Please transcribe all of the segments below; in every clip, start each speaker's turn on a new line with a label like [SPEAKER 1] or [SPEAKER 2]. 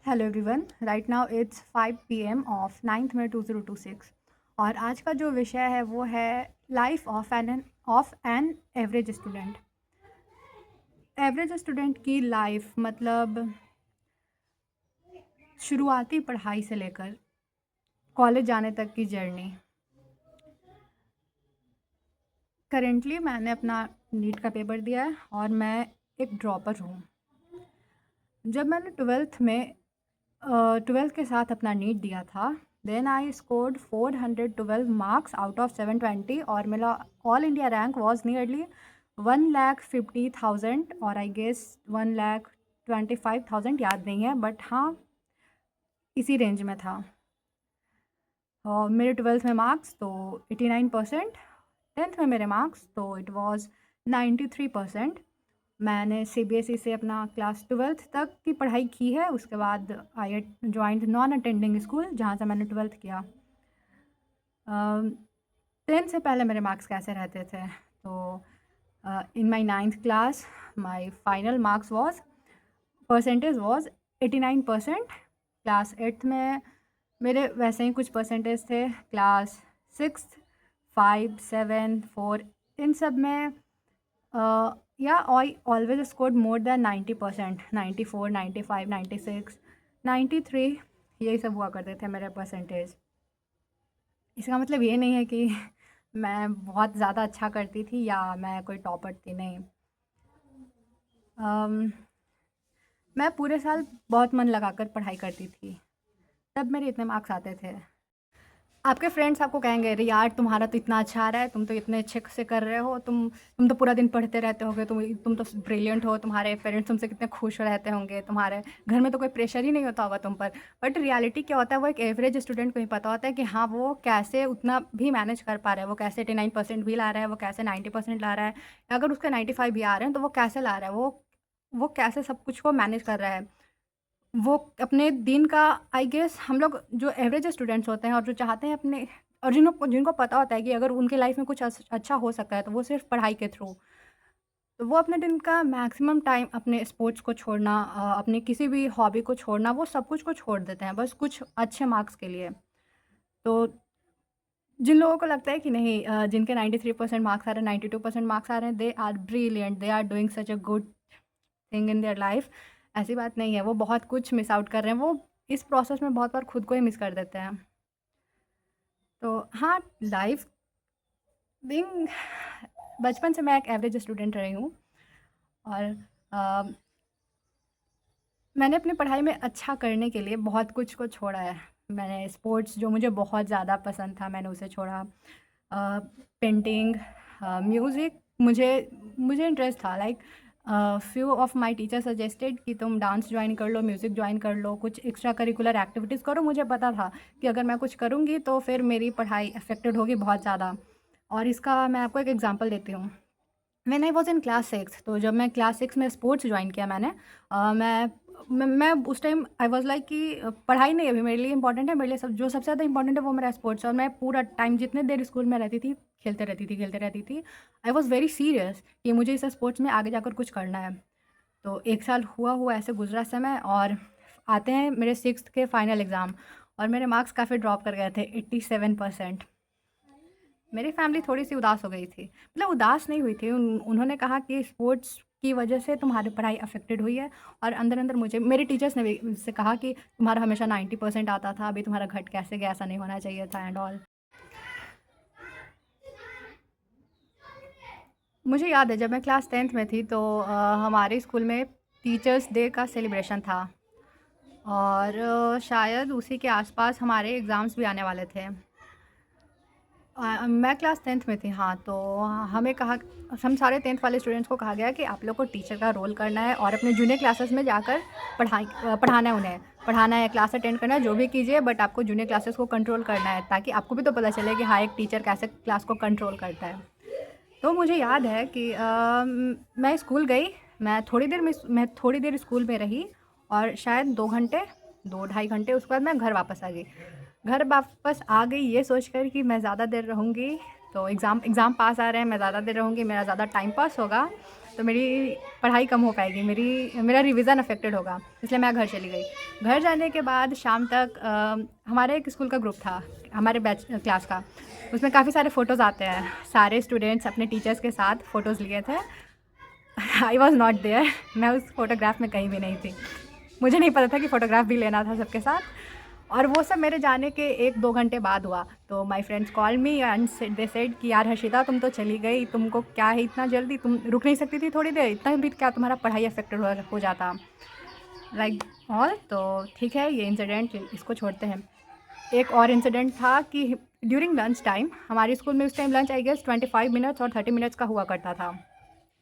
[SPEAKER 1] Hello everyone, right now it's 5 PM of 9th में 2026 और आज का जो विषय है वो है life of an average student. Average student की लाइफ मतलब शुरुआती पढ़ाई से लेकर कॉलेज जाने तक की जर्नी। करेंटली मैंने अपना नीट का पेपर दिया है और मैं एक ड्रॉपर हूँ। जब मैंने ट्वेल्थ के साथ अपना नीट दिया था, then I scored 412 marks out of 720 और मेरा all India rank was nearly 1,50,000 और आई गेस 1,25,000, याद नहीं है बट हाँ इसी रेंज में था। और मेरे ट्वेल्थ में मार्क्स तो 89%, टेंथ में मेरे मार्क्स तो इट वाज 93%। मैंने सीबीएसई से अपना क्लास ट्वेल्थ तक की पढ़ाई की है। उसके बाद I joined non attending school जहाँ से मैंने ट्वेल्थ किया। टेंथ से पहले मेरे मार्क्स कैसे रहते थे तो इन माई 9th class my final marks was percentage was 89%। Class 8th में मेरे वैसे ही कुछ परसेंटेज थे। क्लास 6th 5 7 4 इन सब में या I always scored more than 90%, 94 95 96 93, यही सब हुआ करते थे मेरे परसेंटेज। इसका मतलब ये नहीं है कि मैं बहुत ज़्यादा अच्छा करती थी या मैं कोई टॉपर थी, नहीं। मैं पूरे साल बहुत मन लगाकर पढ़ाई करती थी, तब मेरे इतने मार्क्स आते थे। आपके फ्रेंड्स आपको कहेंगे अरे यार तुम्हारा तो इतना अच्छा आ रहा है, तुम तो इतने अच्छे से कर रहे हो, तुम तो पूरा दिन पढ़ते रहते होगे, तुम तो ब्रिलियंट हो, तुम्हारे पेरेंट्स तुमसे कितने खुश रहते होंगे, तुम्हारे घर में तो कोई प्रेशर ही नहीं होता होगा तुम पर। बट रियलिटी क्या होता है, वो एक एवरेज स्टूडेंट को ही पता होता है कि हाँ वो कैसे उतना भी मैनेज कर पा रहा है, वो कैसे 89% भी ला रहा है, वो कैसे 90% ला रहा है, अगर उसके 95 भी आ रहे हैं तो वो कैसे ला रहा है, वो कैसे सब कुछ को मैनेज कर रहा है। वो अपने दिन का, आई गेस हम लोग जो एवरेज स्टूडेंट्स होते हैं और जो चाहते हैं अपने, और जिनको पता होता है कि अगर उनके लाइफ में कुछ अच्छा हो सकता है तो वो सिर्फ पढ़ाई के थ्रू, तो वो अपने दिन का मैक्सिमम टाइम अपने स्पोर्ट्स को छोड़ना, अपने किसी भी हॉबी को छोड़ना, वो सब कुछ को छोड़ देते हैं बस कुछ अच्छे मार्क्स के लिए। तो जिन लोगों को लगता है कि नहीं, जिनके 93% मार्क्स आ रहे हैं, 92% मार्क्स आ रहे हैं, they are brilliant, they are doing such a good thing in their life, ऐसी बात नहीं है। वो बहुत कुछ मिस आउट कर रहे हैं, वो इस प्रोसेस में बहुत बार खुद को ही मिस कर देते हैं। तो हाँ, लाइफ बीइंग, बचपन से मैं एक एवरेज स्टूडेंट रही हूँ और अ, मैंने अपनी पढ़ाई में अच्छा करने के लिए बहुत कुछ को छोड़ा है। मैंने स्पोर्ट्स जो मुझे बहुत ज़्यादा पसंद था मैंने उसे छोड़ा। पेंटिंग, म्यूज़िक, मुझे मुझे इंटरेस्ट था, like few of my teacher suggested कि तुम डांस ज्वाइन कर लो, म्यूज़िक ज्वाइन कर लो, कुछ एक्स्ट्रा करिकुलर एक्टिविटीज़ करो। मुझे पता था कि अगर मैं कुछ करूँगी तो फिर मेरी पढ़ाई अफेक्टेड होगी बहुत ज़्यादा। और इसका मैं आपको एक एग्जांपल देती हूँ। When I was in class 6, तो जब मैं क्लास 6 में स्पोर्ट्स ज्वाइन किया मैंने, मैं उस टाइम आई वाज लाइक कि पढ़ाई नहीं अभी मेरे लिए इंपॉर्टेंट है, मेरे लिए सब जो सबसे ज़्यादा इंपॉर्टेंट है वो मेरा स्पोर्ट्स है। और मैं पूरा टाइम जितने देर स्कूल में रहती थी खेलते रहती थी। आई वाज वेरी सीरियस कि मुझे इस स्पोर्ट्स में आगे जाकर कुछ करना है। तो एक साल हुआ ऐसे गुजरा समय, और आते हैं मेरे 6th के फाइनल एग्ज़ाम और मेरे मार्क्स काफ़ी ड्रॉप कर गए थे, 87%। मेरी फैमिली थोड़ी-सी उदास हो गई थी। मतलब उदास नहीं हुई थी, उन्होंने कहा कि स्पोर्ट्स की वजह से तुम्हारी पढ़ाई अफ़ेक्टेड हुई है। और अंदर-अंदर मुझे मेरे टीचर्स ने भी मुझसे कहा कि तुम्हारा हमेशा 90% आता था, अभी तुम्हारा घट कैसे गया, ऐसा नहीं होना चाहिए था एंड ऑल। मुझे याद है जब मैं क्लास 10th में थी तो हमारे स्कूल में टीचर्स डे का सेलिब्रेशन था और शायद उसी के आस-पास हमारे एग्ज़ाम्स भी आने वाले थे। मैं क्लास 10th में थी, हाँ। तो हमें कहा, हम सारे 10th वाले स्टूडेंट्स को कहा गया कि आप लोग को टीचर का रोल करना है और अपने जूनियर क्लासेस में जाकर पढ़ाना है, उन्हें पढ़ाना है, क्लास अटेंड करना है, जो भी कीजिए बट आपको जूनियर क्लासेस को कंट्रोल करना है, ताकि आपको भी तो पता चले कि हाँ एक टीचर कैसे क्लास को कंट्रोल करता है। तो मुझे याद है कि मैं स्कूल गई, मैं थोड़ी देर स्कूल में रही और शायद 2 घंटे, 2 ढाई घंटे, उसके बाद मैं घर वापस आ गई। घर वापस आ गई ये सोचकर कि मैं ज़्यादा देर रहूँगी तो एग्ज़ाम पास आ रहे हैं, मैं ज़्यादा देर रहूँगी, मेरा ज़्यादा टाइम पास होगा। तो मेरी पढ़ाई कम हो पाएगी, मेरा रिवीजन अफेक्टेड होगा, इसलिए मैं घर चली गई। घर जाने के बाद शाम तक हमारे एक स्कूल का ग्रुप था, हमारे बैच क्लास का, उसमें काफ़ी सारे फ़ोटोज़ आते हैं, सारे स्टूडेंट्स अपने टीचर्स के साथ फ़ोटोज़ लिए थे। आई वॉज़ नॉट देयर, मैं उस फ़ोटोग्राफ में कहीं भी नहीं थी। मुझे नहीं पता था कि फ़ोटोग्राफ भी लेना था सबके साथ, और वो सब मेरे जाने के 1-2 घंटे बाद हुआ। तो my friends call me and they said कि यार हर्षिता, तुम तो चली गई, तुमको क्या है इतना जल्दी, तुम रुक नहीं सकती थी थोड़ी देर? इतना भी क्या तुम्हारा पढ़ाई अफेक्टेड हो जाता, लाइक ऑल। तो ठीक है, ये इंसिडेंट इसको छोड़ते हैं। एक और इंसिडेंट था कि ड्यूरिंग लंच टाइम, हमारे स्कूल में उस time lunch I guess 25 minutes और 30 मिनट्स का हुआ करता था।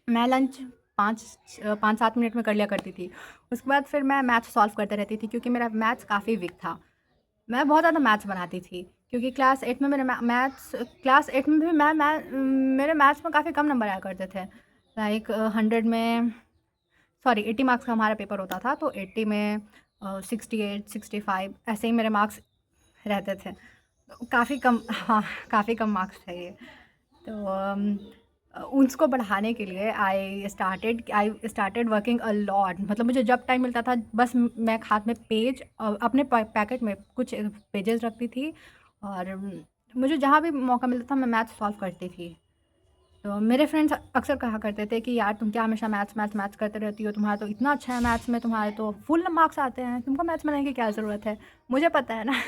[SPEAKER 1] मैं लंच 5-7 मिनट में कर लिया करती थी। उसके बाद फिर मैं मैथ्स सॉल्व करते रहती थी, क्योंकि मेरा मैथ्स काफ़ी वीक था। मैं बहुत ज़्यादा मैथ्स बनाती थी, क्योंकि क्लास 8 में मेरे क्लास 8 में भी मेरे मैथ्स में काफ़ी कम नंबर आया करते थे। लाइक 100 में, सॉरी 80 मार्क्स का हमारा पेपर होता था, तो 80 में 68, 65 ऐसे ही मेरे मार्क्स रहते थे। काफ़ी कम, हाँ, काफ़ी कम मार्क्स थे ये। तो उसको बढ़ाने के लिए I started working a lot. मतलब मुझे जब टाइम मिलता था, बस मैं हाथ में पेज अपने पैकेट में कुछ पेजेस रखती थी, और मुझे जहाँ भी मौका मिलता था मैं मैथ्स सॉल्व करती थी। तो मेरे फ्रेंड्स अक्सर कहा करते थे कि यार तुम क्या हमेशा मैथ्स करते रहती हो, तुम्हारा तो इतना अच्छा है मैथ्स में, तुम्हारे तो फुल मार्क्स आते हैं, तुमको मैथ्स बनाने की क्या ज़रूरत है। मुझे पता है ना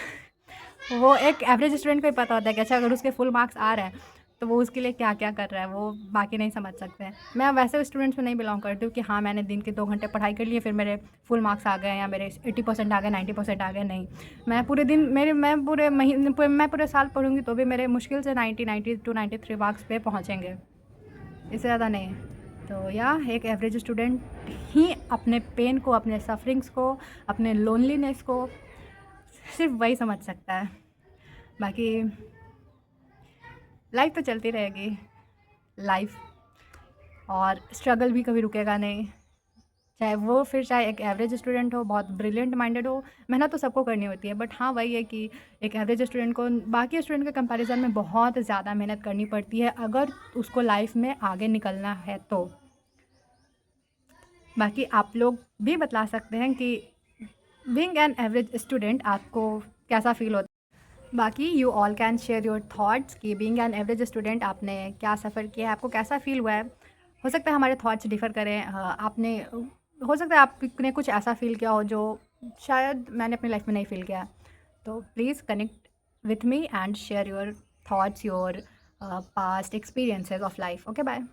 [SPEAKER 1] वो एक एवरेज स्टूडेंट को ही पता होता है कि अच्छा अगर उसके फुल मार्क्स आ रहे हैं तो वो उसके लिए क्या क्या कर रहा है, वो बाकी नहीं समझ सकते हैं। मैं वैसे स्टूडेंट्स में नहीं बिलोंग करती हूँ कि हाँ मैंने दिन के 2 घंटे पढ़ाई कर लिए फिर मेरे फुल मार्क्स आ गए, या मेरे 80% आ गए, 90% आ गए, नहीं। मैं पूरे दिन मैं पूरे साल पढ़ूँगी तो भी मेरे मुश्किल से 90 टू 93 मार्क्स पे पहुँचेंगे, इससे ज़्यादा नहीं। तो या एक एवरेज स्टूडेंट ही अपने पेन को, अपने सफरिंग्स को, अपने लोनलीनेस को सिर्फ वही समझ सकता है। बाकी लाइफ तो चलती रहेगी, लाइफ और स्ट्रगल भी कभी रुकेगा नहीं। चाहे एक एवरेज स्टूडेंट हो, बहुत ब्रिलियंट माइंडेड हो, मेहनत तो सबको करनी होती है, बट हाँ वही है कि एक एवरेज स्टूडेंट को बाकी स्टूडेंट के कंपैरिजन में बहुत ज़्यादा मेहनत करनी पड़ती है अगर उसको लाइफ में आगे निकलना है तो। बाकी आप लोग भी बतला सकते हैं कि बीइंग एन एवरेज स्टूडेंट आपको कैसा फ़ील होता है। बाकी you all can share your thoughts कि बीइंग एन एवरेज स्टूडेंट आपने क्या सफ़र किया है, आपको कैसा फ़ील हुआ है। हो सकता है हमारे थॉट्स डिफ़र करें, आपने हो सकता है आपने कुछ ऐसा फ़ील किया हो जो शायद मैंने अपनी लाइफ में नहीं फ़ील किया। तो please connect with me and share your thoughts, your past experiences of life. Okay, bye.